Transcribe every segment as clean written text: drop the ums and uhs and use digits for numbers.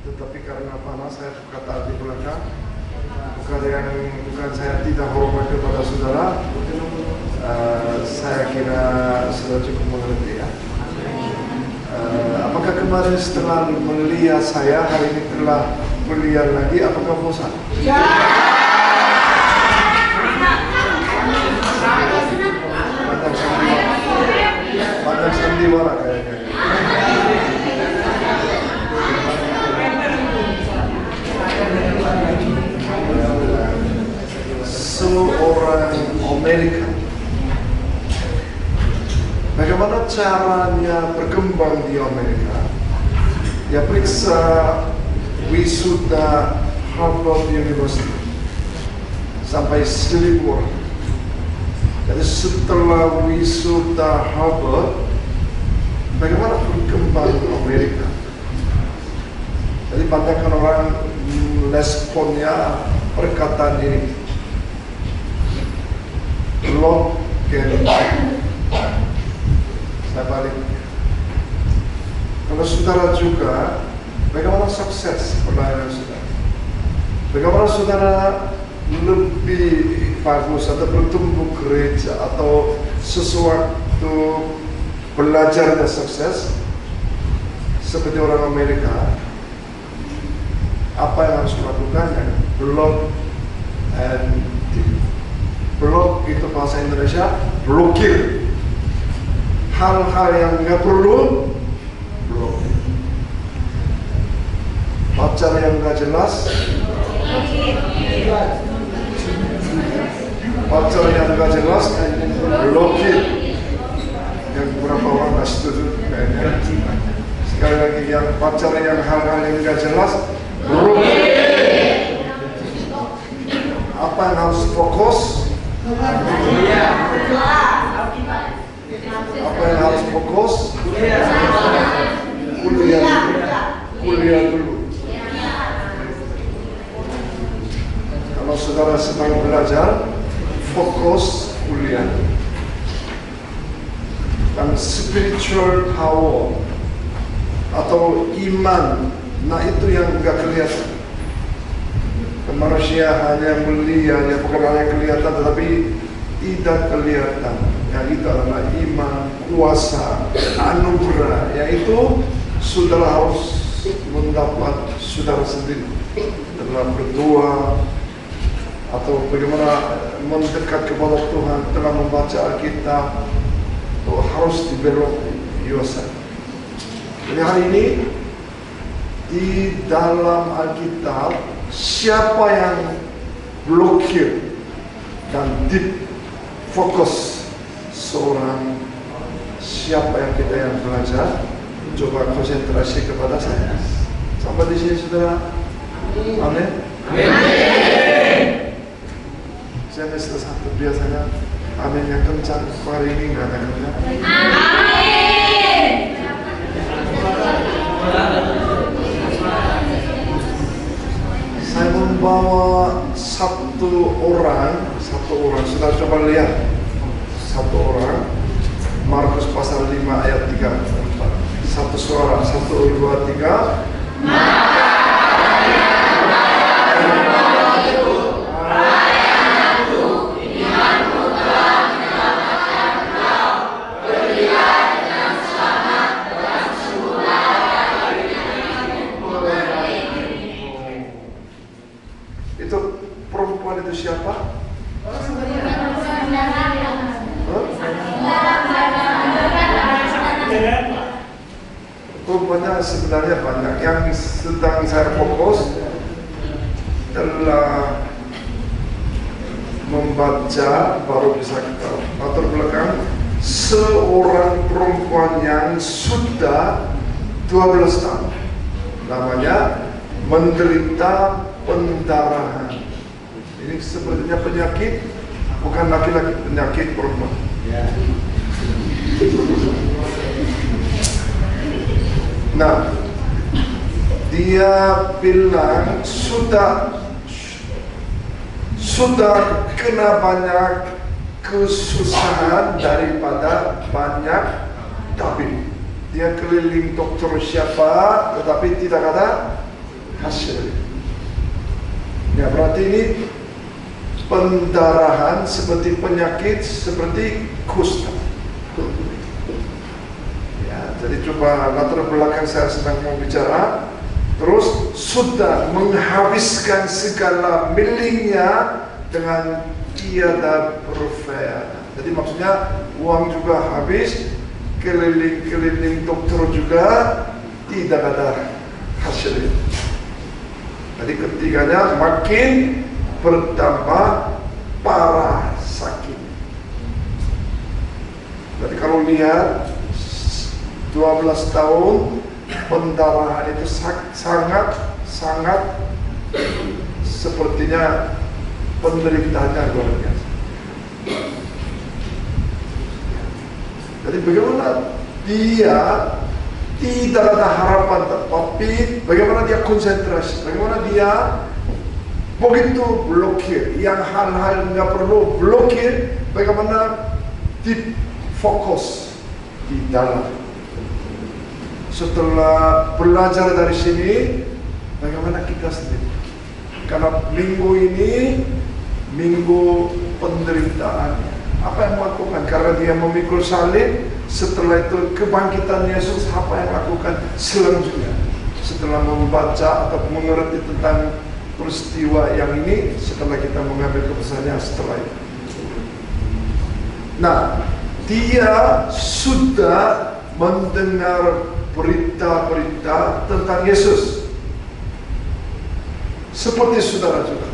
tetapi karena panas saya berkata di belakang. Bukan saya tidak hormat kepada saudara. Saya kira sudah cukup mengerti ya. Apakah kemarin setelah melihat saya hari ini telah melihat lagi? Apakah bosan? Ya. Padang sandiwara kayaknya. Seorang Amerika, bagaimana caranya berkembang di Amerika? Ya periksa wisuda Harvard University sampai 1.000 orang. Jadi setelah wisuda Harvard, bagaimana berkembang Amerika? Jadi banyakkan orang responnya perkataan ini. Lock and saya balik. Kalau saudara juga, bagaimana sukses pelayanan saudara? Bagaimana saudara lebih bagus atau bertumbuh gereja atau sesuatu belajarnya sukses seperti orang Amerika? Apa yang harus dilakukan? Block and blok itu bahasa Indonesia blokir. Hal-hal yang nggak perlu blokir. Pacar yang nggak jelas, pacar yang nggak jelas blokir. Yang beberapa orang nggak setuju kayaknya. Sekali lagi yang pacar yang hal-hal yang nggak jelas blokir. Apa yang harus fokus? Apa yang harus fokus? Kuliah dulu. Kalau saudara sedang belajar, fokus kuliah. Dan spiritual power atau iman, nah itu yang enggak kelihatan. Manusia hanya melihat, ya bukan hanya kelihatan tetapi tidak kelihatan. Yang itu adalah iman, kuasa, anugerah. Yaitu saudara harus mendapat saudara sendiri dalam berdoa atau bagaimana mendekat kepada Tuhan, telah membaca Alkitab, itu harus develop yourself. Jadi hari ini di dalam Alkitab, siapa yang blokir dan deep fokus seorang, siapa yang kita yang belajar? Coba konsentrasi kepada saya. Sampai di sini saudara. Amin. Amin. Saya satu biasanya amin yang kencang, hari ini nggak ada kencang. Amin. Saya membawa satu orang, sudah coba lihat satu orang, Markus pasal 5 ayat 3, 4. Satu suara, 1, 2, 3. Itu perempuan itu siapa? Rupanya sebenarnya banyak. Yang sedang saya fokus telah membaca, baru bisa kita latar belakang seorang perempuan yang sudah 12 tahun, namanya menderita pendarahan. Ini sepertinya penyakit, bukan laki-laki, penyakit perempuan. Nah, dia bilang sudah kena banyak kesusahan daripada banyak tabib. Dia keliling dokter siapa, tetapi tidak ada hasil. Ya, berarti ini pendarahan seperti penyakit seperti kusta. Ya, jadi coba latar belakang saya sedang mau bicara. Terus sudah menghabiskan segala miliknya dengan tiada berfaedah. Jadi maksudnya uang juga habis, keliling-keliling dokter juga tidak ada hasilnya. Jadi ketiganya makin bertambah parah sakit. Jadi kalau lihat 12 tahun pendarahan itu sangat sepertinya penderitaannya luar biasa. Jadi bagaimana dia tidak ada harapan, tapi bagaimana dia konsentrasi, bagaimana dia begitu blokir, yang hal-hal nggak perlu blokir, bagaimana deep fokus di dalam. Setelah belajar dari sini, bagaimana kita sendiri? Karena minggu ini minggu penderitaannya. Apa yang melakukan? Karena dia memikul salib. Setelah itu kebangkitan Yesus, apa yang lakukan selanjutnya? Setelah membaca atau mengerti tentang peristiwa yang ini, setelah kita mengambil keputusannya setelah itu. Nah, dia sudah mendengar berita-berita tentang Yesus. Seperti saudara juga.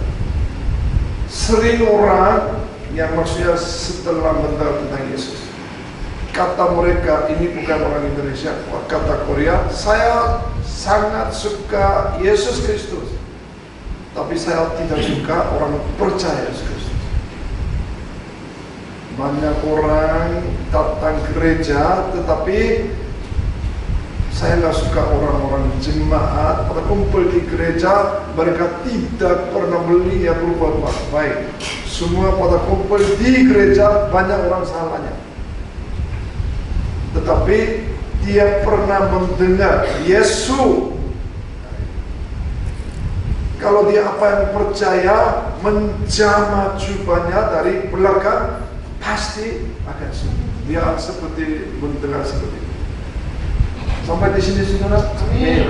Sering orang yang maksudnya setelah mendengar tentang Yesus, kata mereka, ini bukan orang Indonesia, kata Korea, saya sangat suka Yesus Kristus, tapi saya tidak suka orang percaya Yesus Kristus. Banyak orang datang gereja, tetapi saya nggak suka orang-orang jemaat pada kumpul di gereja, mereka tidak pernah beli ya berbuat baik. Semua pada kumpul di gereja, banyak orang salahnya. Tetapi dia pernah mendengar Yesus. Kalau dia apa yang percaya, menjamah jubahnya dari belakang, pasti akan sembuh. Dia seperti mendengar seperti itu. Sampai di sini saudara. Amin.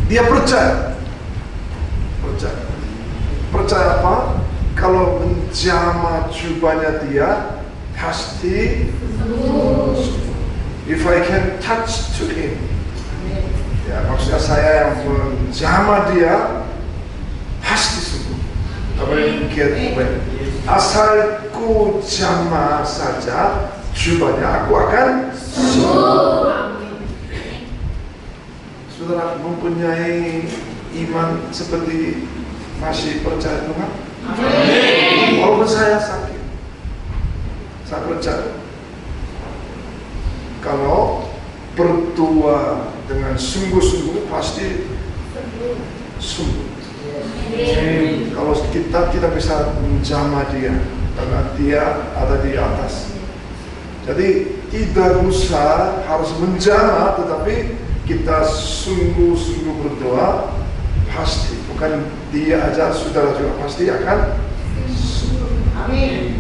Dia percaya. Percaya apa? Kalau menjamah jubahnya dia, pasti sembuh. If I can touch to him. Ya, maksudnya saya yang menjamah dia, pasti sembuh. Asal ku jamah saja jubahnya, aku akan sembuh. Saudara mempunyai iman seperti masih percaya Tuhan? Amin. Walaupun saya sakit, saya percaya kalau berdoa dengan sungguh-sungguh pasti sembuh. Kalau kita tidak bisa menjamah dia, karena dia ada di atas. Jadi tidak usah harus menjamah, tetapi kita sungguh-sungguh berdoa, pasti bukan dia aja, saudara juga pasti akan sembuh. Amin.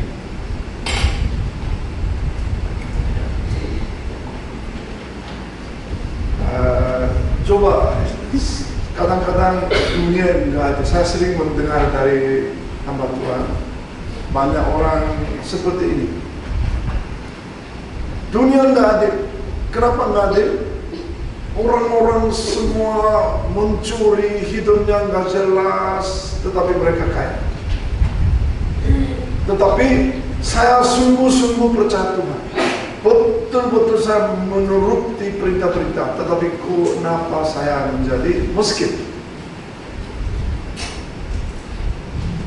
Coba kadang-kadang dunia enggak ada. Saya sering mendengar dari hamba Tuhan, banyak orang seperti ini. Dunia enggak adil. Kenapa enggak adil? Orang-orang semua mencuri, hidupnya enggak jelas, tetapi mereka kaya. Tetapi saya sungguh-sungguh percaya Tuhan. Betul-betul saya menuruti perintah-perintah, tetapi kenapa saya menjadi miskin?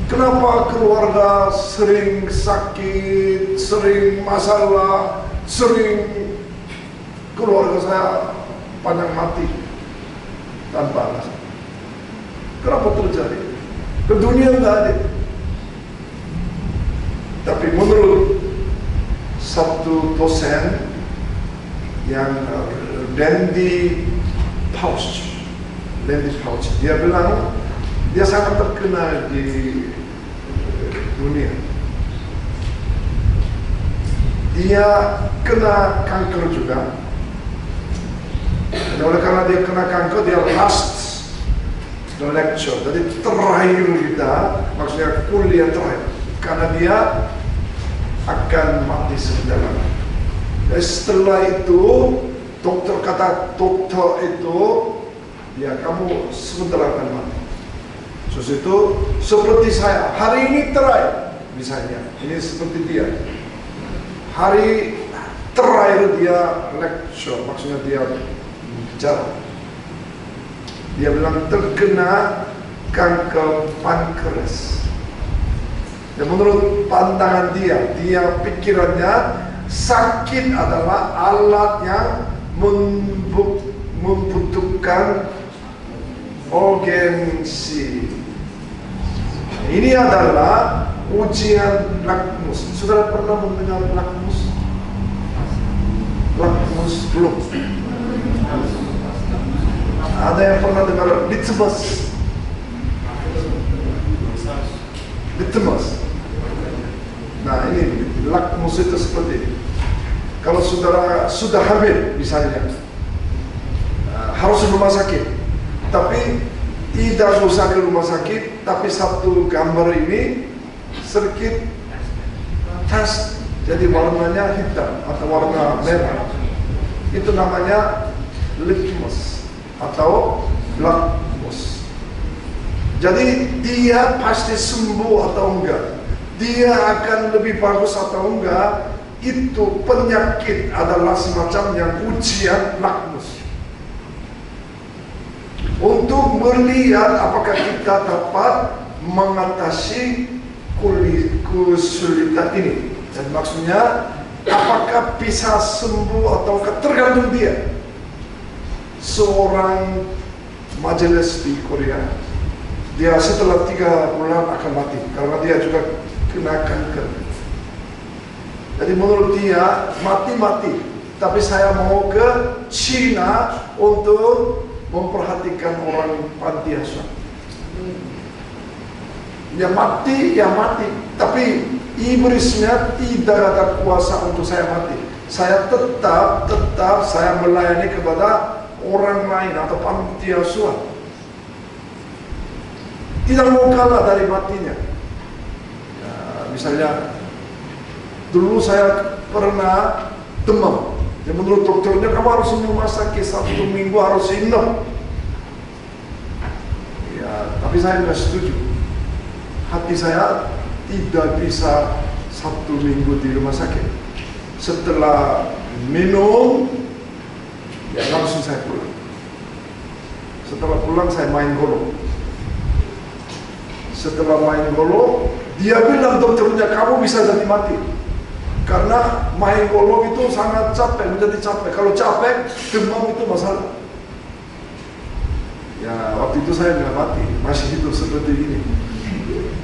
Kenapa keluarga sering sakit, sering masalah, sering keluarga saya pandang mati tanpa alasan? Kenapa terjadi? Ke dunia nggak ada. Tapi menurut satu dosen yang Randy Pausch. Dia bilang dia sangat terkenal di dunia. Dia kena kanker juga. Dan oleh karena dia kena kanker, dia last the lecture. Jadi terakhir kita, maksudnya kuliah terakhir. Karena dia akan mati sebentar. Dan setelah itu, dokter itu, ya kamu sebentar akan mati. Terus itu seperti saya, hari ini terakhir, misalnya, ini seperti dia. Hari terakhir dia lecture, maksudnya dia bicara. Dia bilang terkena kanker pankreas. Dan menurut pandangan dia pikirannya sakit adalah alat yang membutuhkan urgensi. Ini adalah ujian lakmus. Saudara pernah mendengar lakmus? Lakmus belum? Ada yang pernah dengar litmus? Litmus. Nah ini lakmus itu seperti ini. Kalau saudara sudah hamil misalnya, harus di rumah sakit, tapi tidak usah ke rumah sakit, tapi satu gambar ini sedikit tes, jadi warnanya hitam atau warna merah, itu namanya litmus atau lakmus. Jadi dia pasti sembuh atau enggak, dia akan lebih bagus atau enggak, itu penyakit adalah semacam yang ujian lakmus untuk melihat apakah kita dapat mengatasi kesulitan ini. Dan maksudnya apakah bisa sembuh atau tergantung dia. Seorang majelis di Korea, dia setelah 3 bulan akan mati karena dia juga kena kanker. Jadi menurut dia mati, tapi saya mau ke Cina untuk memperhatikan orang panti asuhan. Ya mati, tapi iblisnya tidak ada kuasa untuk saya mati. Saya tetap saya melayani kepada orang lain atau panti asuhan. Tidak mau kalah dari matinya. Ya, misalnya dulu saya pernah demam. Ya, menurut dokternya kamu harus di rumah sakit 1 minggu harus inap. Ya, tapi saya nggak setuju. Hati saya tidak bisa 1 minggu di rumah sakit. Setelah minum, ya langsung saya pulang. Setelah pulang saya main golo. Setelah main golo, dia bilang dokternya kamu bisa jadi mati. Karena main golo itu sangat capek, menjadi capek. Kalau capek, demam itu masalah. Ya waktu itu saya nggak mati, masih hidup seperti ini.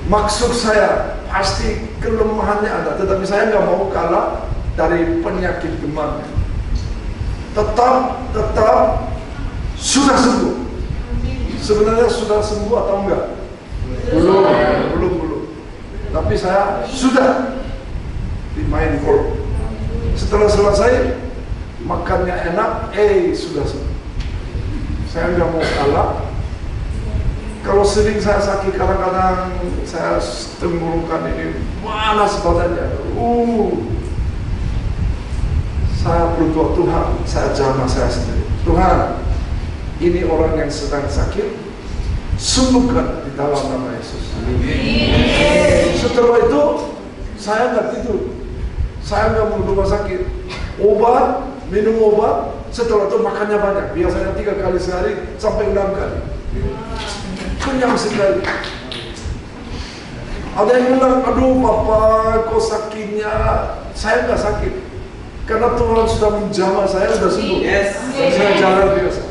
Maksud saya pasti kelemahannya ada, tetapi saya nggak mau kalah dari penyakit demam. Tetap sudah sembuh. Sebenarnya sudah sembuh atau enggak? Belum. Tapi saya sudah dimain gol. Setelah selesai makannya enak, sudah sembuh. Saya nggak mau kalah. Kalau sering saya sakit, kadang-kadang saya tenggorokan ini panas badannya. Saya berdoa, Tuhan, saya jamah saya sendiri. Tuhan, ini orang yang sedang sakit, sembuhkan di dalam nama Yesus. Setelah itu saya nggak tidur, saya nggak mau rumah sakit, minum obat. Setelah itu makannya banyak, biasanya 3 kali sehari sampai 6 kali. Kenyang sekali. Ada yang bilang, aduh papa kok sakitnya. Saya nggak sakit, karena Tuhan sudah menjamah saya, sudah sembuh. Saya jalan biasa.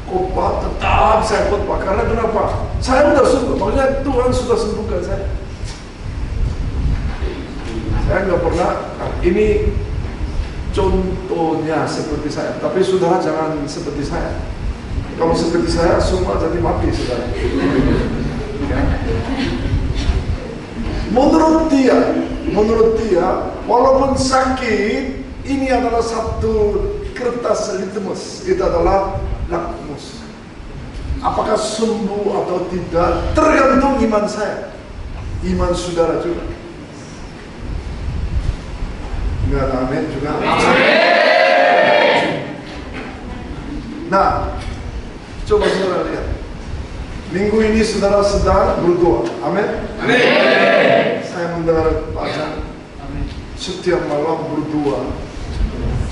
Khotbah tetap saya khotbah, karena kenapa? Saya sudah sembuh, maksudnya Tuhan sudah sembuhkan saya. Saya nggak pernah, ini contohnya seperti saya. Tapi saudara jangan seperti saya. Kalau seperti saya, semua jadi mati, saudara. Ya. Menurut dia, walaupun sakit, ini adalah satu kertas litmus. Itu adalah lakmus. Apakah sembuh atau tidak, tergantung iman saya. Iman saudara juga. Enggak ada amin juga. Nah, coba saudara lihat. Minggu ini saudara sedang berdoa. Amin. Amin. Saya mendengar bacaan. Setiap malam berdoa.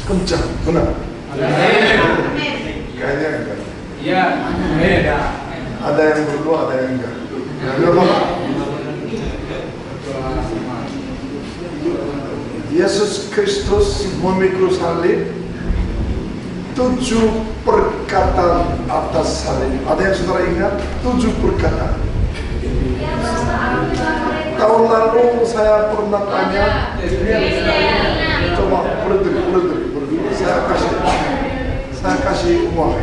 Kencang, benar. Amin. Kayaknya enggak. Iya. Amin. Ada yang berdoa, ada yang enggak. Kenapa? Yesus Kristus memikul salib, 7 perkataan atas salib. Ada yang saudara ingat? 7 perkataan. Tahun lalu saya pernah tanya, coba berdiri. Saya kasih uang.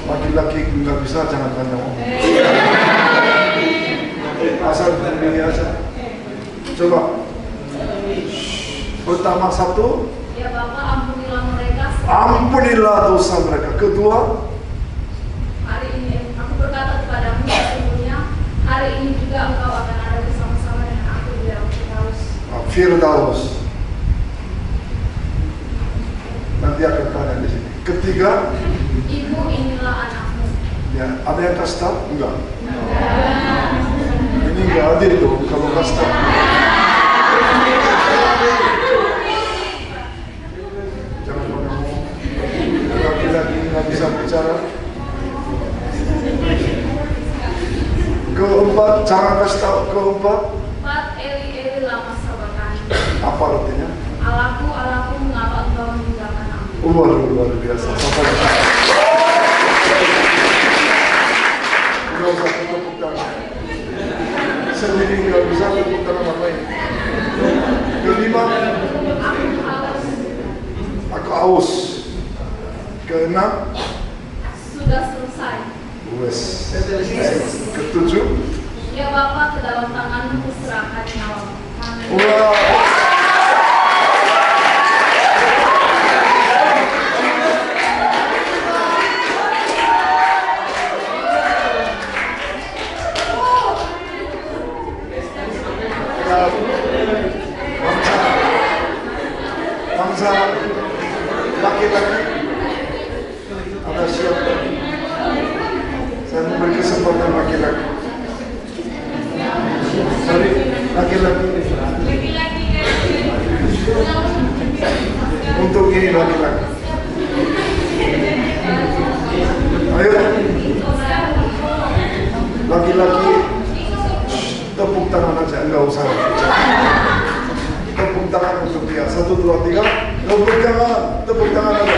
Laki-laki nggak bisa, jangan banyak ngomong. Asal berdiri aja. Coba. Pertama satu. Ya Bapak, ampunilah mereka. Ampunilah dosa mereka. Kedua. Hari ini aku berkata kepadamu, sesungguhnya hari ini juga engkau akan ada bersama-sama dengan aku di dalam Firdaus. Nanti akan tanya di sini. Ketiga. Ibu, inilah anakmu. Ya, ada yang kasih tahu? Enggak. Ini enggak adil tuh kalau kasih tahu. Jangan ngomong. Laki-laki nggak bisa bicara. Keempat, jangan kasih tahu. Keempat. Eli lama sabachthani. Apa artinya? Allahku, mengapa engkau meninggalkan aku? Luar biasa. Nggak usah tepuk tangan. Sendiri nggak bisa tepuk tangan apa ini. Kelima, aku haus. Keenam, sudah selesai. wes. Ketujuh, Ya Bapak, ke dalam tanganmu kuserahkan nyawamu. Amin. wah. Bangsa laki-laki ada siapa? Saya memberi kesempatan laki-laki. Sorry, laki-laki. Untuk ini laki-laki. Ayo, laki-laki. Tepuk tangan aja, enggak usah. Tepuk tangan untuk dia. 1, 2, 3. Tepuk tangan aja.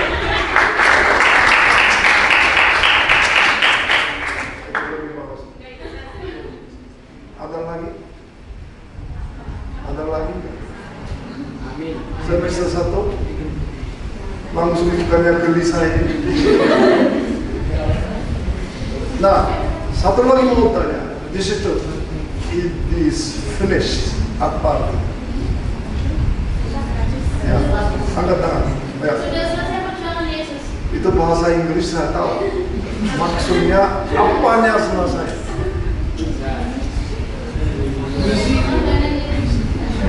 Ada lagi? Amin. Semester 1 langsung bukannya gelisah ini. Nah, satu lagi mau tanya. Di situ, it is finished. Apa? Ya, angkat tangan. Ya. Sudah selesai perjuangan Yesus. Itu bahasa Inggris saya tahu. Maksudnya apanya selesai?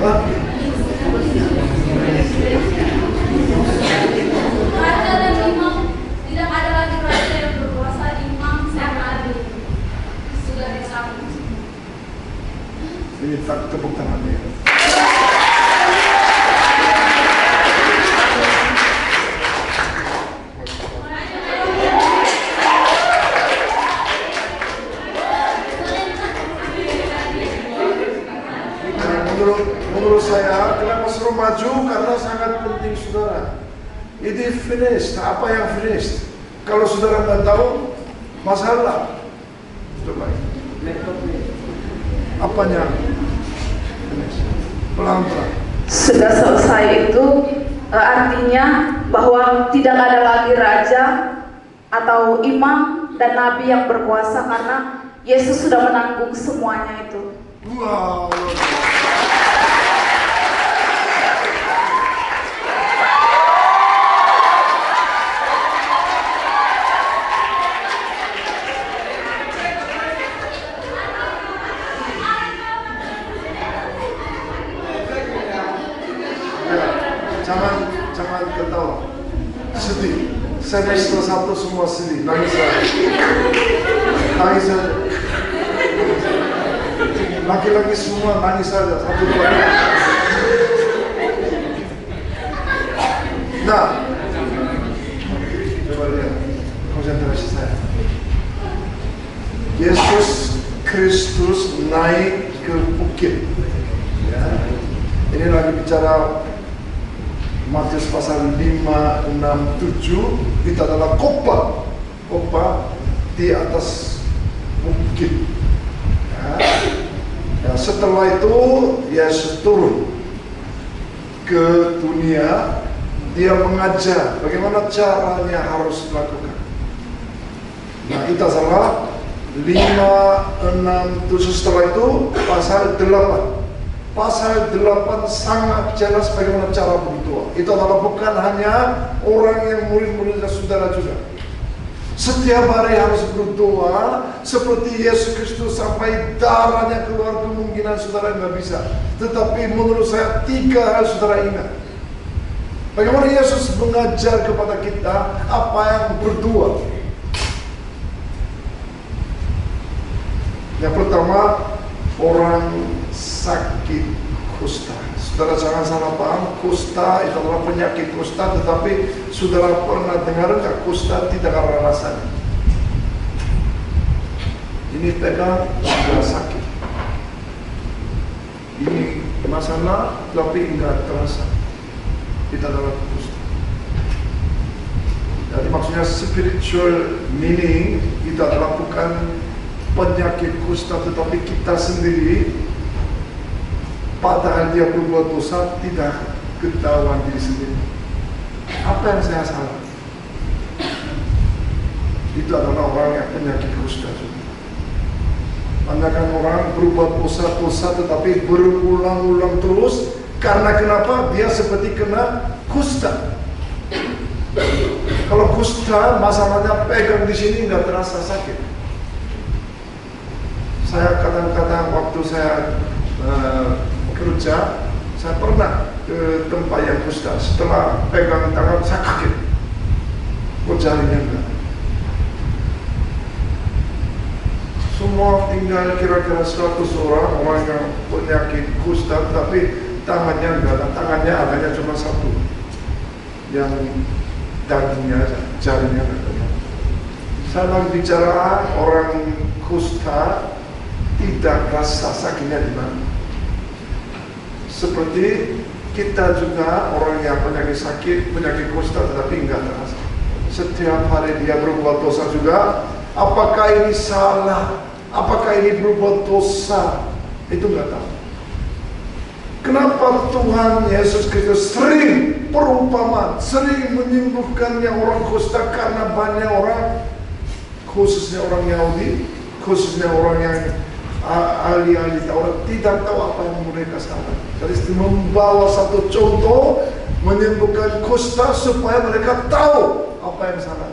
Hah? Raja dan imam, tidak ada lagi raja yang berkuasa, imam yang adil. Sudah disambut. Ini tepuk tangannya. Menurut saya, kenapa suruh maju? Karena sangat penting, saudara. Ini finished. Apa yang finished? Kalau saudara nggak tahu, masalah. Coba. Apanya? Pelan-pelan. Sudah selesai itu artinya bahwa tidak ada lagi raja atau imam dan nabi yang berkuasa karena Yesus sudah menanggung semuanya itu. Wow. Jangan ketawa, sedih. Semester 1 semua sedih, nangis saja. Nangis saja. Laki-laki semua nangis saja, 1, 2. Nah, coba lihat konsentrasi saya. Yesus Kristus naik ke bukit. Ya. Ini lagi bicara Matius pasal 5, 6, 7. Itu adalah khotbah di atas bukit. Ya, setelah itu Yesus turun ke dunia. Dia mengajar bagaimana caranya harus dilakukan. Nah, itu adalah 5, 6, 7. Setelah itu pasal 8. Pasal 8 sangat jelas bagaimana cara berdoa. Itu adalah bukan hanya orang yang murid-muridnya saudara juga. Setiap hari harus berdoa seperti Yesus Kristus sampai darahnya keluar. Kemungkinan saudara nggak bisa. Tetapi menurut saya 3 hal saudara ingat. Bagaimana Yesus mengajar kepada kita apa yang berdoa. Yang pertama, orang sakit kusta. Saudara jangan salah paham, kusta itu adalah penyakit kusta, tetapi saudara pernah dengar nggak kusta tidak ada rasanya? Ini pegang sudah sakit. Ini masalah tapi enggak terasa. Itu adalah kusta. Jadi maksudnya spiritual meaning itu adalah bukan penyakit kusta, tetapi kita sendiri padahal dia berbuat dosa tidak ketahuan diri sendiri. Apa yang saya salah? Itu adalah orang yang penyakit kusta juga. Banyak orang berbuat dosa tetapi berulang-ulang terus. Karena kenapa? Dia seperti kena kusta. Kalau kusta masalahnya pegang di sini nggak terasa sakit. Saya kadang-kadang waktu saya kerja, saya pernah ke tempat yang kusta. Setelah pegang tangan saya kaget, kok jarinya enggak. Semua tinggal kira-kira 100 orang yang penyakit kusta, tapi tangannya enggak ada. Tangannya adanya cuma 1, yang dagingnya aja, jarinya enggak. Saya lagi bicara orang kusta tidak rasa sakitnya di mana. Seperti kita juga orang yang penyakit kusta tetapi enggak terasa. Setiap hari dia berbuat dosa juga. Apakah ini salah? Apakah ini berbuat dosa? Itu enggak tahu. Kenapa Tuhan Yesus Kristus sering perumpamaan, sering menyembuhkannya orang kusta? Karena banyak orang, khususnya orang Yahudi, khususnya orang yang ahli-ahli Taurat tidak tahu apa yang mereka salah. Jadi membawa satu contoh menyembuhkan kusta supaya mereka tahu apa yang salah.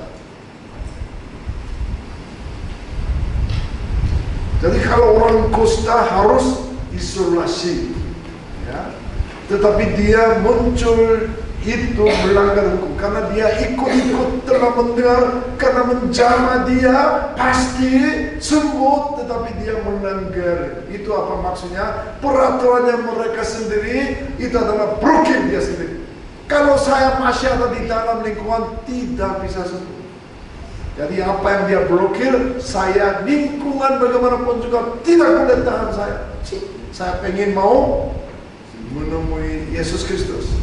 Jadi kalau orang kusta harus isolasi, ya. Tetapi dia muncul itu melanggar hukum karena dia ikut-ikut telah mendengar, karena menjamah dia pasti sembuh, tetapi dia melanggar. Itu apa maksudnya? Peraturannya mereka sendiri itu adalah broken dia sendiri. Kalau saya masih ada di dalam lingkungan tidak bisa sembuh. Jadi apa yang dia blokir, saya lingkungan bagaimanapun juga tidak boleh tahan saya. Saya pengen mau menemui Yesus Kristus.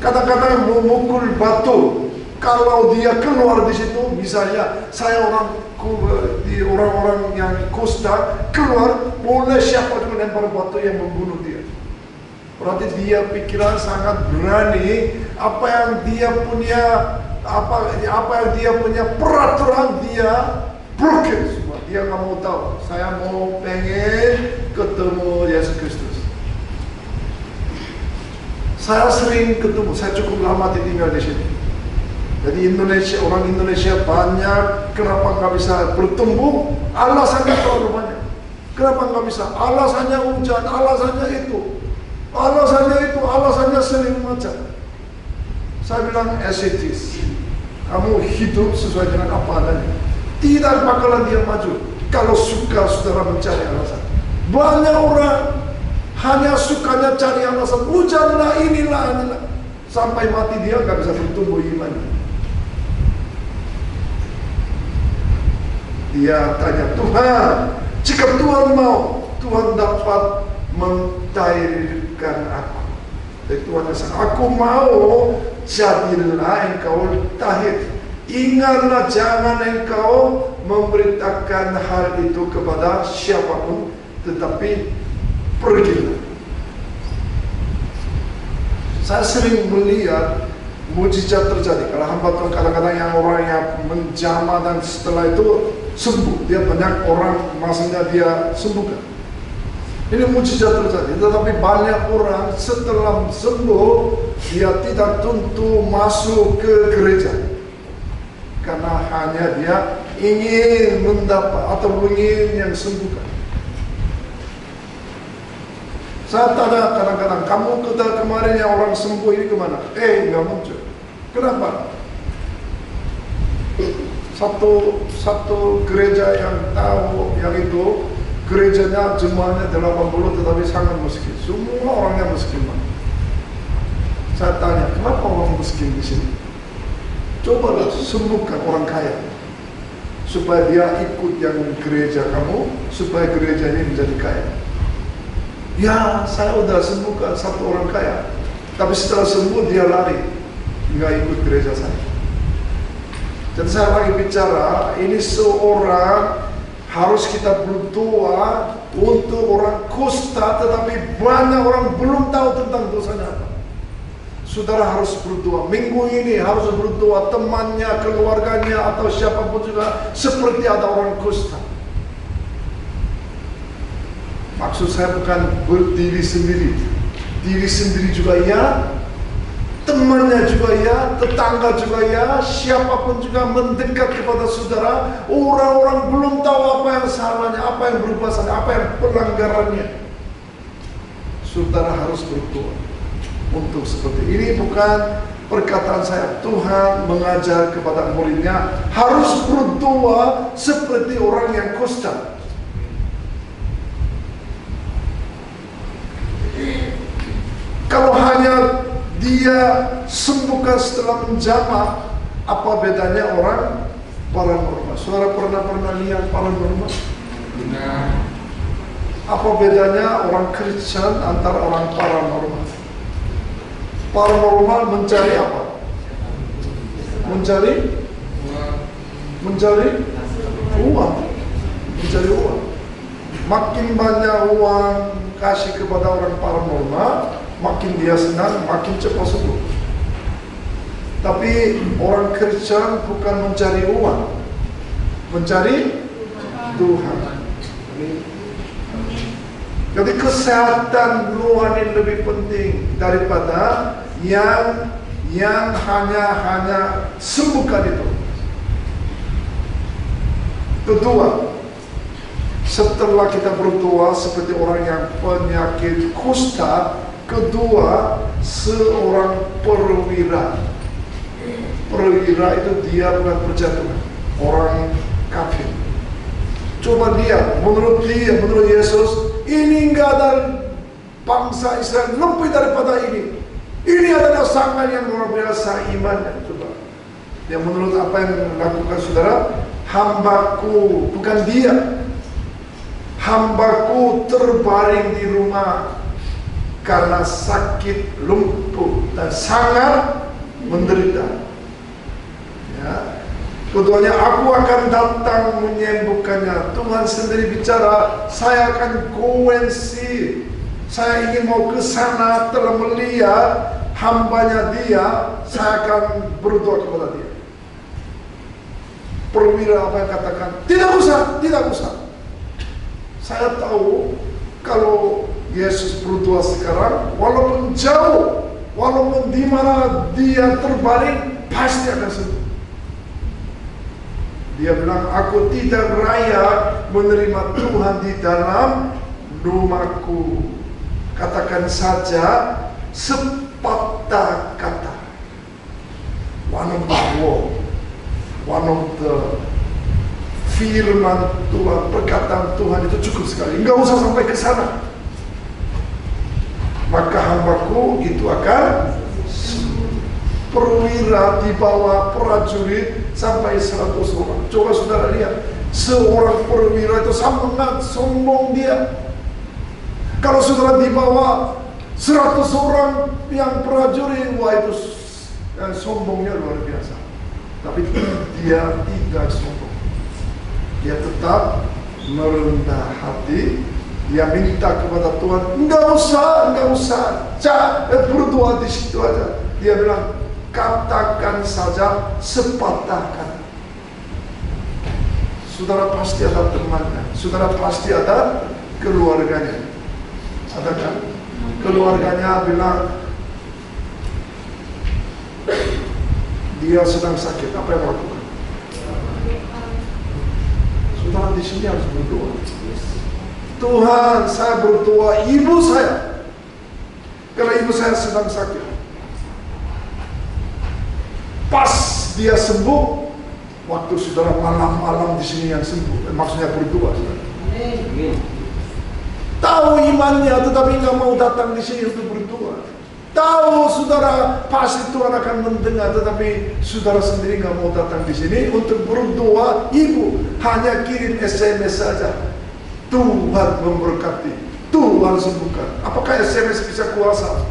Kadang-kadang memukul batu Kalau dia keluar di situ, misalnya saya orang-orang yang kusta keluar, boleh siapa juga lempar batu yang membunuh dia. Berarti dia pikiran sangat berani. Apa yang dia punya, apa yang dia punya peraturan dia broken semua. Dia nggak mau tahu. Saya mau pengen ketemu Yesus Kristus. Saya sering ketemu. Saya cukup lama tinggal di sini. Jadi orang Indonesia banyak. Kenapa nggak bisa bertumbuh? Alasannya terlalu banyak. Kenapa nggak bisa? Alasannya hujan, alasannya itu. Alasannya sering macam. Saya bilang as it is. Kamu hidup sesuai dengan apa adanya. Tidak bakalan dia maju kalau suka saudara mencari alasan. Banyak orang hanya sukanya cari alasan. Hujanlah, inilah. Sampai mati dia nggak bisa bertumbuh iman. Dia tanya, Tuhan, jika Tuhan mau, Tuhan dapat mentahirkan aku. Dan Tuhan bilang, aku mau, jadilah engkau tahir. Ingatlah, jangan engkau memberitakan hal itu kepada siapapun, tetapi pergilah. Saya sering melihat mujizat terjadi. Kalau hamba Tuhan kadang-kadang yang orang yang menjamah dan setelah itu sembuh. Dia banyak orang maksudnya dia sembuhkan. Ini mujizat terjadi. Tetapi banyak orang setelah sembuh dia tidak tentu masuk ke gereja. Karena hanya dia ingin mendapat atau ingin yang sembuhkan. Saya tanya kadang-kadang, kamu kemarin yang orang sembuh ini kemana? Nggak muncul. Kenapa? Satu gereja yang tahu yang itu, gerejanya jemaahnya 80 tetapi sangat miskin. Semua orangnya miskin. Saya tanya, kenapa orang miskin di sini? Cobalah sembuhkan orang kaya supaya dia ikut yang gereja kamu, supaya gereja ini menjadi kaya. Ya, saya udah sembuhkan satu orang kaya, tapi setelah sembuh dia lari, nggak ikut gereja saya. Dan saya lagi bicara, ini seorang harus kita berdoa untuk orang kusta, tetapi banyak orang belum tahu tentang dosanya apa. Saudara harus berdoa. Minggu ini harus berdoa, temannya, keluarganya, atau siapapun juga seperti ada orang kusta. Maksud saya bukan berdiri sendiri. Diri sendiri juga ya, temannya juga ya, tetangga juga ya, siapapun juga mendekat kepada saudara. Orang-orang belum tahu apa yang salahnya, apa yang berubah salah, apa yang pelanggarannya. Saudara harus berdoa untuk seperti ini. Bukan perkataan saya. Tuhan mengajar kepada muridnya harus berdoa seperti orang yang kusta. Kalau hanya dia sembuhkan setelah menjamah, apa bedanya orang paranormal? Saudara pernah lihat paranormal? Apa bedanya orang Kristen antara orang paranormal? Paranormal mencari apa? Mencari uang. Mencari uang. Makin banyak uang kasih kepada orang paranormal, makin dia senang, makin cepat sembuh. Tapi orang Kristen bukan mencari uang, mencari Tuhan. Jadi kesehatan rohani lebih penting daripada yang hanya sembuhkan itu. Kedua, setelah kita berdoa seperti orang yang penyakit kusta, kedua, seorang perwira. Perwira itu dia bukan perjatuhan, orang kafir. Coba menurut Yesus, ini enggak ada bangsa Israel lebih daripada ini. Ini adalah sangat yang luar biasa imannya. Coba. Yang menurut apa yang dilakukan saudara, hambaku, bukan dia. Hambaku terbaring di rumah karena sakit lumpuh dan sangat menderita. Keduanya, aku akan datang menyembuhkannya. Tuhan sendiri bicara, saya akan kowensi. Saya ingin mau ke sana telah melihat hambanya dia, saya akan berdoa kepada dia. Perwira apa yang katakan, tidak usah. Saya tahu kalau Yesus berdoa sekarang, walaupun jauh, walaupun di mana dia terbaring, pasti akan sembuh. Dia bilang, aku tidak raya menerima Tuhan di dalam rumahku. Katakan saja sepatah kata. One of the firman Tuhan, perkataan Tuhan itu cukup sekali. Enggak usah sampai ke sana. Maka hambaku itu akan perwira di bawah prajurit sampai 100 orang. Coba saudara lihat, seorang perwira itu sangat sombong dia. Kalau saudara di bawah 100 orang yang prajurit, wah itu sombongnya luar biasa. Tapi dia tidak sombong. Dia tetap merendah hati. Dia minta kepada Tuhan, enggak usah, berdoa di situ aja. Dia bilang, katakan saja sepatah kata. Saudara pasti ada temannya, saudara pasti ada keluarganya. Ada kan? Keluarganya bilang, dia sedang sakit, apa yang lakukan? Saudara di sini harus berdoa. Tuhan, saya berdoa ibu saya, karena ibu saya sedang sakit. Pas dia sembuh, waktu saudara malam-malam di sini yang sembuh, maksudnya berdoa. Saudara. Tahu imannya, tetapi nggak mau datang di sini untuk berdoa. Tahu saudara pasti Tuhan akan mendengar, tetapi saudara sendiri nggak mau datang di sini untuk berdoa. Ibu hanya kirim SMS saja. Tuhan memberkati, Tuhan sembuhkan. Apakah SMS bisa kuasa?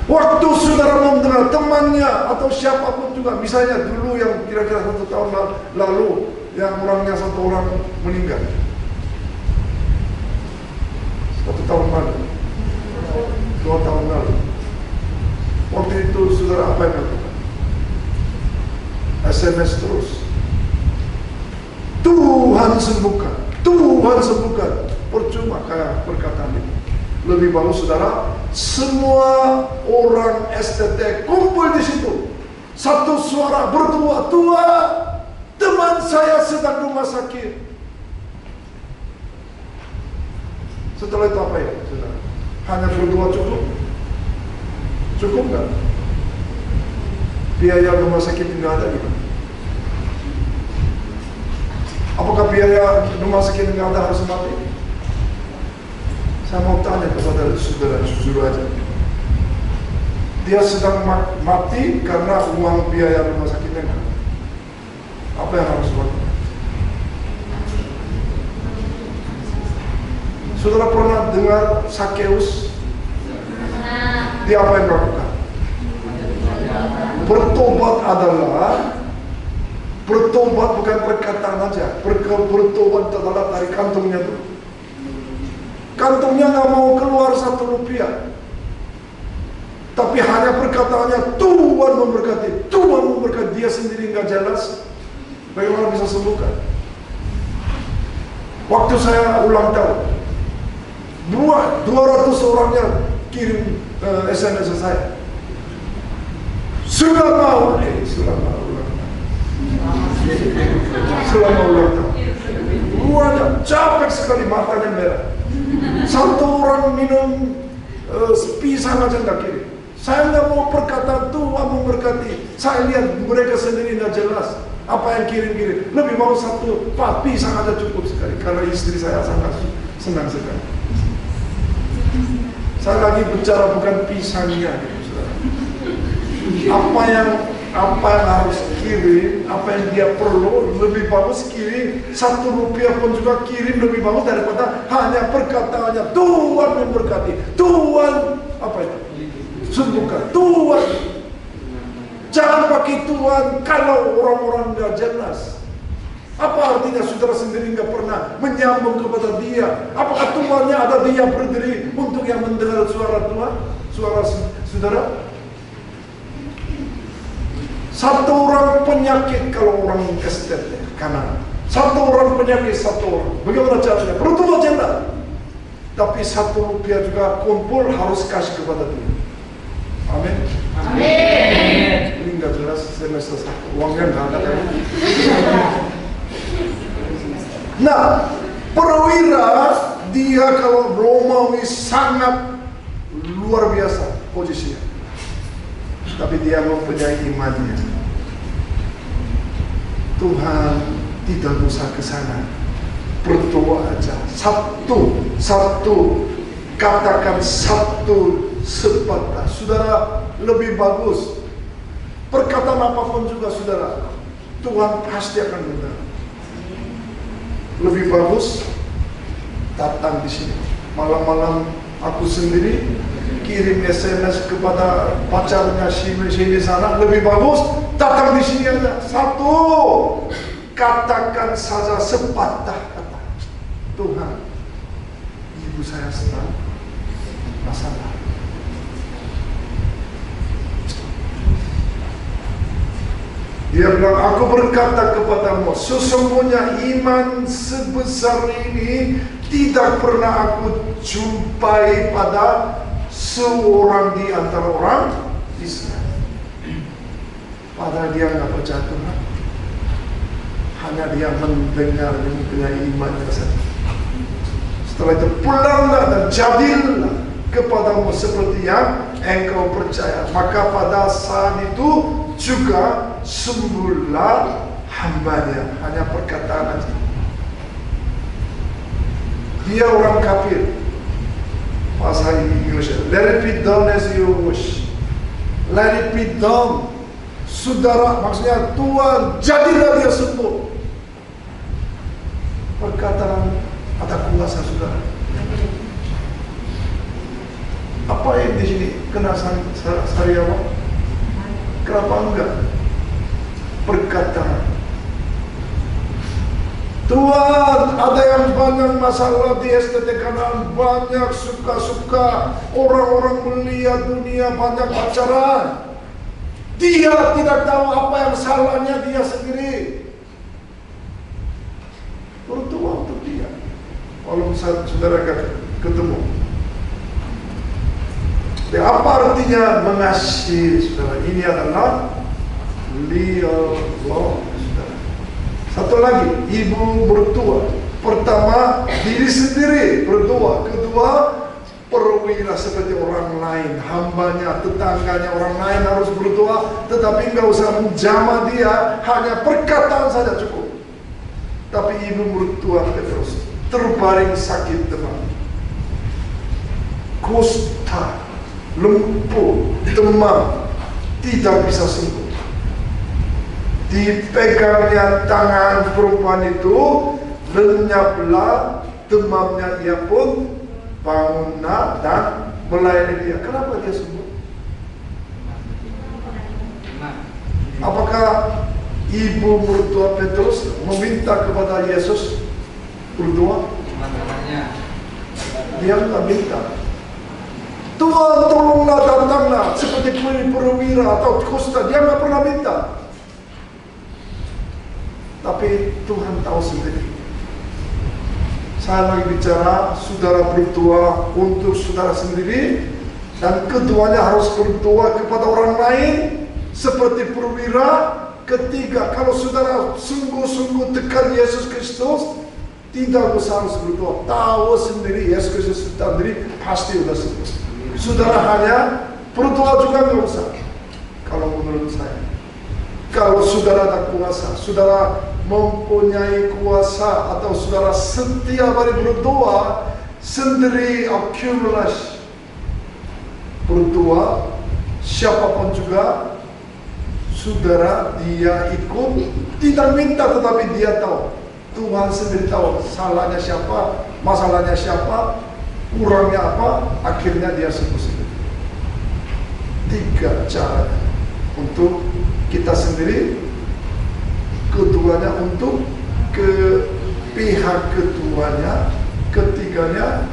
Waktu saudara mendengar temannya atau siapapun juga, misalnya dulu yang kira-kira 1 tahun lalu, yang orangnya 1 orang meninggal. 1 tahun lalu, 2 tahun lalu. Waktu itu saudara apa yang lakukan? SMS terus. Tuhan sembuhkan, Tuhan sembuhkan. Percuma kayak perkataan ini. Lebih bagus saudara, semua orang STT kumpul di situ. Satu suara berdoa, Tuhan, teman saya sedang rumah sakit. Setelah itu apa ya saudara? Hanya berdoa cukup? Cukup nggak? Biaya rumah sakit tidak ada gitu. Apakah biaya rumah sakit nggak ada harus mati? Saya mau tanya kepada saudara, jujur aja. Dia sedang mati karena uang biaya rumah sakitnya nggak ada. Apa yang harus lakukan? Saudara pernah dengar Sakeus? Dia apa yang lakukan? Bertobat adalah, bertobat bukan perkataan aja. Bertobat adalah dari kantongnya dulu. Kantongnya nggak mau keluar 1 rupiah. Tapi hanya perkataannya, Tuhan memberkati, Tuhan memberkati. Dia sendiri nggak jelas bagaimana bisa sembuhkan. Waktu saya ulang tahun, 200 orangnya kirim SMS saya. Selama ulang tahun. Luarnya capek sekali, matanya merah. 1 orang minum pisang aja nggak kirim. Saya nggak mau perkataan Tuhan memberkati. Saya lihat mereka sendiri nggak jelas apa yang kirim-kirim. Lebih mau 1 pisang aja cukup sekali. Karena istri saya sangat senang sekali. Saya lagi bicara bukan pisangnya, gitu, apa yang harus kirim, apa yang dia perlu, lebih bagus kirim 1 rupiah pun juga kirim, lebih bagus daripada hanya perkataannya Tuhan memberkati, Tuhan apa itu sembuhkan, Tuhan. Jangan pakai Tuhan kalau orang-orang nggak jelas. Apa artinya saudara sendiri nggak pernah menyambung kepada Dia? Apakah Tuhannya ada Dia berdiri untuk yang mendengar suara Tuhan? Suara saudara? Satu orang penyakit kalau orang kestet kanan. Satu orang penyakit satu orang. Bagaimana caranya? Perlu jelas. Tapi satu rupiah juga kumpul harus kasih kepada Dia. Amin. Amin. Ini nggak jelas semester 1. Uangnya nggak ada kan? Nah, perwira dia kalau Romawi sangat luar biasa posisinya. Tapi dia mempunyai imannya. Tuhan tidak usah ke sana. Berdoa aja. Satu. Katakan satu sepatah. Saudara, lebih bagus. Perkataan apapun juga saudara, Tuhan pasti akan benar. Lebih bagus datang di sini. Malam-malam aku sendiri kirim SMS kepada pacarnya sini sana. Lebih bagus datang di sini aja. Satu, katakan saja sepatah kata. Tuhan, ibu saya sedang masalah. Dia bilang, aku berkata kepadamu, sesungguhnya iman sebesar ini tidak pernah aku jumpai pada seorang di antara orang Israel. Padahal dia nggak percaya Tuhan. Hanya dia mendengar dan mempunyai imannya saja. Setelah itu pulanglah dan jadilah kepadamu seperti yang engkau percaya. Maka pada saat itu juga sembuhlah hambanya. Hanya perkataan aja. Dia orang kafir. Bahasa Indonesia, let it be done as you wish. Let it be done. Saudara, maksudnya Tuhan, jadilah dia sembuh. Perkataan ada kuasa saudara. Apa yang di sini kena sariawan? Kenapa enggak? Perkataan. Tuhan, ada yang banyak masalah di STT Kanan, banyak suka-suka, orang-orang melihat dunia banyak pacaran. Dia tidak tahu apa yang salahnya dia sendiri. Berdoa untuk dia. Kalau saudara ketemu, apa artinya mengasihi saudara? Ini adalah real love, saudara. Satu lagi, ibu berdoa. Pertama, diri sendiri berdoa. Kedua, perwira seperti orang lain, hambanya, tetangganya orang lain harus berdoa. Tetapi nggak usah menjamah dia, hanya perkataan saja cukup. Tapi ibu berdoa terus, terbaring sakit demam, kusta, lumpuh, demam, tidak bisa sembuh. Dipegangnya tangan perempuan itu, lenyaplah demamnya, ia pun bangunlah dan melayani dia. Kenapa dia sembuh? Apakah ibu berdoa Petrus meminta kepada Yesus berdoa? Dia tidak minta. Tuhan tolonglah, datanglah seperti perwira atau kusta. Dia nggak pernah minta. Tapi Tuhan tahu sendiri. Saya lagi bicara, saudara berdoa untuk saudara sendiri, dan keduanya harus berdoa kepada orang lain seperti perwira. Ketiga, kalau saudara sungguh-sungguh tekan Yesus Kristus, tidak usah harus berdoa. Tahu sendiri Yesus Kristus sendiri pasti sudah sembuh. Saudara hanya berdoa juga nggak usah. Kalau menurut saya, kalau saudara ada kuasa, saudara mempunyai kuasa, atau saudara setiap hari berdoa sendiri, akumulasi berdoa, siapapun juga saudara, dia ikut, tidak minta, tetapi dia tahu. Tuhan sendiri tahu salahnya siapa, masalahnya siapa, kurangnya apa, akhirnya dia sembuh sendiri. 3 cara. untuk kita sendiri, keduanya untuk ke pihak keduanya, ketiganya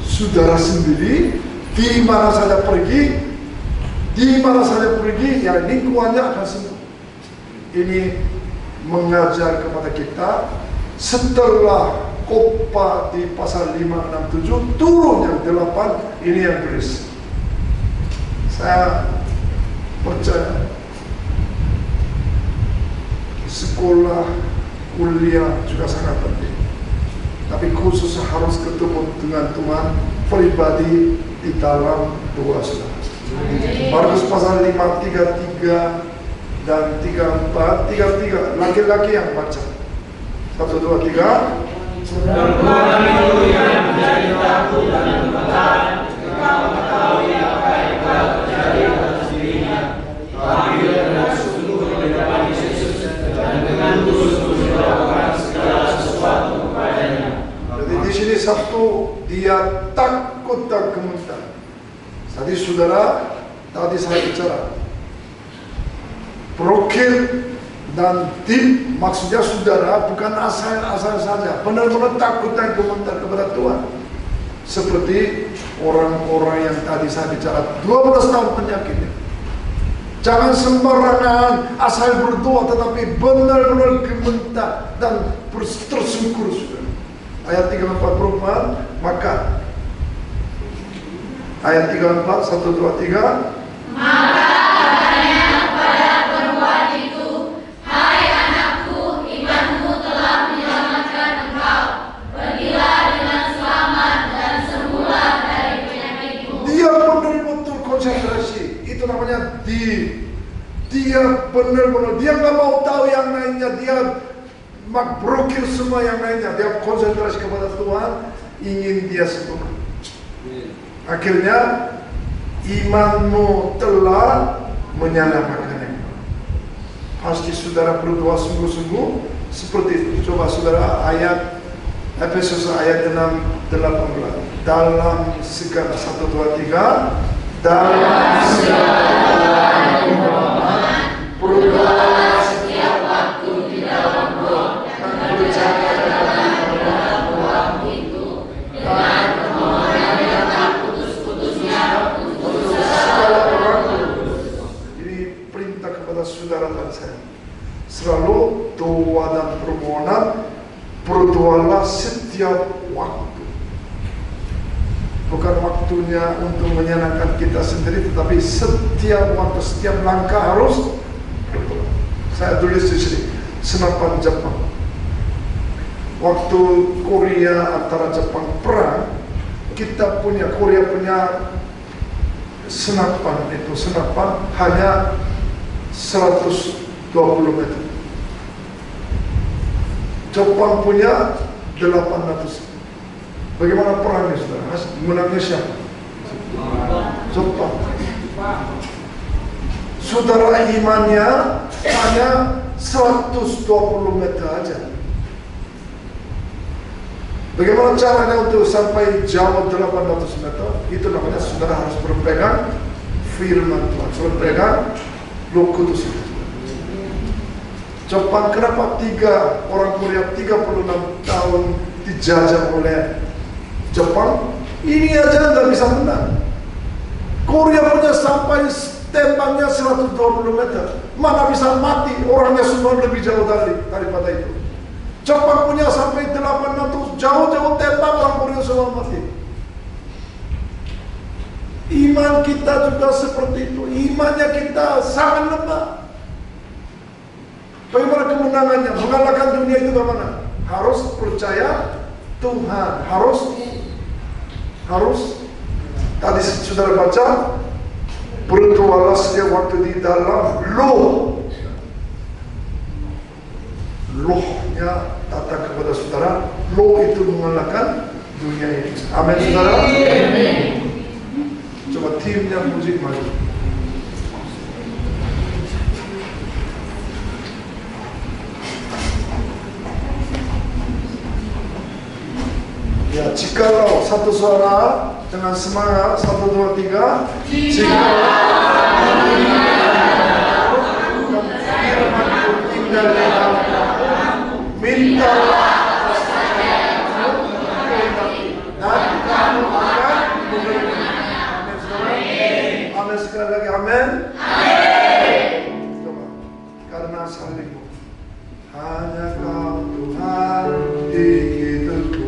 saudara sendiri, di mana saja pergi, ya lingkungannya akan sembuh. Ini mengajar kepada kita setelah Khotbah di pasal 5, 6, 7 turun yang 8, ini yang tulis. Saya percaya sekolah, kuliah juga sangat penting, tapi khusus harus ketemu dengan Tuhan pribadi di dalam doa saudara. Markus pasal 5, 33 dan 34, 33 laki-laki yang baca. 1, 2, 3. Perempuan itu yang menjadi takut dan gemetar ketika mengetahui apa yang telah terjadi atas dirinya, tetapi dengan sungguh di depan Yesus dan dengan tulus memberitahukan segala sesuatu kepadanya. Jadi di sini satu, dia takut dan gemetar. Tadi saudara, tadi saya bicara brokil dan tim, maksudnya saudara bukan asal-asal saja, benar-benar takut dan gemetar kepada Tuhan. Seperti orang-orang yang tadi saya bicara 12 tahun penyakitnya. Jangan sembarangan asal berdoa, tetapi benar-benar gemetar dan tersungkur saudara. Ayat 34, maka ayat 34, 1, 2, 3. Maka katanya kepada perempuan itu, hai anakku, imanmu telah menyelamatkan engkau. Pergilah dengan selamat dan sembuhlah dari penyakitmu. Dia benar-benar konsentrasi. Itu namanya dia benar-benar, dia nggak mau tahu yang lainnya, dia brokil semua yang lainnya, dia konsentrasi kepada Tuhan, ingin dia sembuh. Akhirnya imanmu telah menyelamatkan engkau. Pasti saudara berdoa sungguh-sungguh seperti itu. Coba saudara ayat Efesus ayat 6, 18. Dalam segala 1, 2, 3. Dalam segala berdoa setiap waktu di dalam roh dan berjaga dalam doa itu dengan permohonan yang tak putus-putusnya untuk segala orang. Ini perintah kepada saudara dan saya. Selalu doa dan permohonan, berdoalah setiap waktu. Bukan waktunya untuk menyenangkan kita sendiri, tetapi setiap waktu, setiap langkah harus berdoa. Saya tulis di sini, senapan Jepang. Waktu Korea antara Jepang perang, Korea punya senapan, itu senapan hanya 120 meter. Jepang punya 800. Bagaimana perangnya saudara? Menangnya siapa? Jepang. Saudara imannya hanya 120 meter aja. Bagaimana caranya untuk sampai jauh 800 meter? Itu namanya saudara harus berpegang firman Tuhan, berpegang Roh Kudus itu. Jepang kenapa orang Korea 36 tahun dijajah oleh Jepang? Ini aja nggak bisa menang. Korea punya sampai tembaknya 120 meter, mana bisa mati, orangnya semua lebih jauh daripada itu. Jepang punya sampai 800, jauh-jauh tembak, orang Korea semua mati. Iman kita juga seperti itu. Imannya kita sangat lemah. Bagaimana kemenangannya? Mengalahkan dunia itu bagaimana? Harus percaya Tuhan. Harus tadi saudara baca, berdoalah setiap waktu di dalam Rohnya datang kepada saudara. Roh itu mengalahkan dunia ini. Amin saudara. Coba timnya musik maju. Ya, jikalau satu suara dengan semangat 1, 2, 3. Jikalau mintalah apa saja yang kamu kehendaki, dan kamu akan menerimanya. Amin sekali lagi, amin. Coba, karena salibmu hanya Kau Tuhan di hidupku.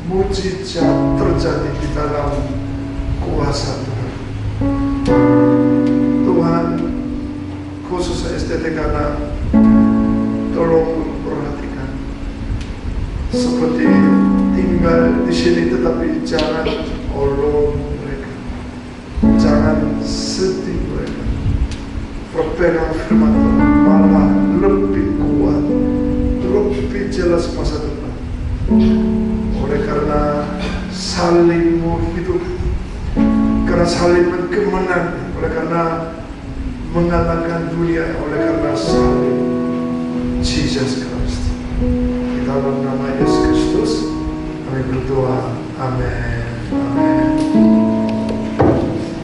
mujizat terjadi di dalam kuasa Tuhan. Tuhan, khusus STT Ghana, tolong perhatikan. Seperti tinggal di sini tetapi jangan olong mereka, jangan sedih mereka. Berpegang firman Tuhan malah lebih kuat, lebih jelas masa depan. Oleh karena salibmu hidup, karena salibmu kemenangan, oleh karena mengalahkan dunia, oleh karena salib Jesus Christ. Di dalam nama Yesus Kristus kami berdoa. Amin. Amin.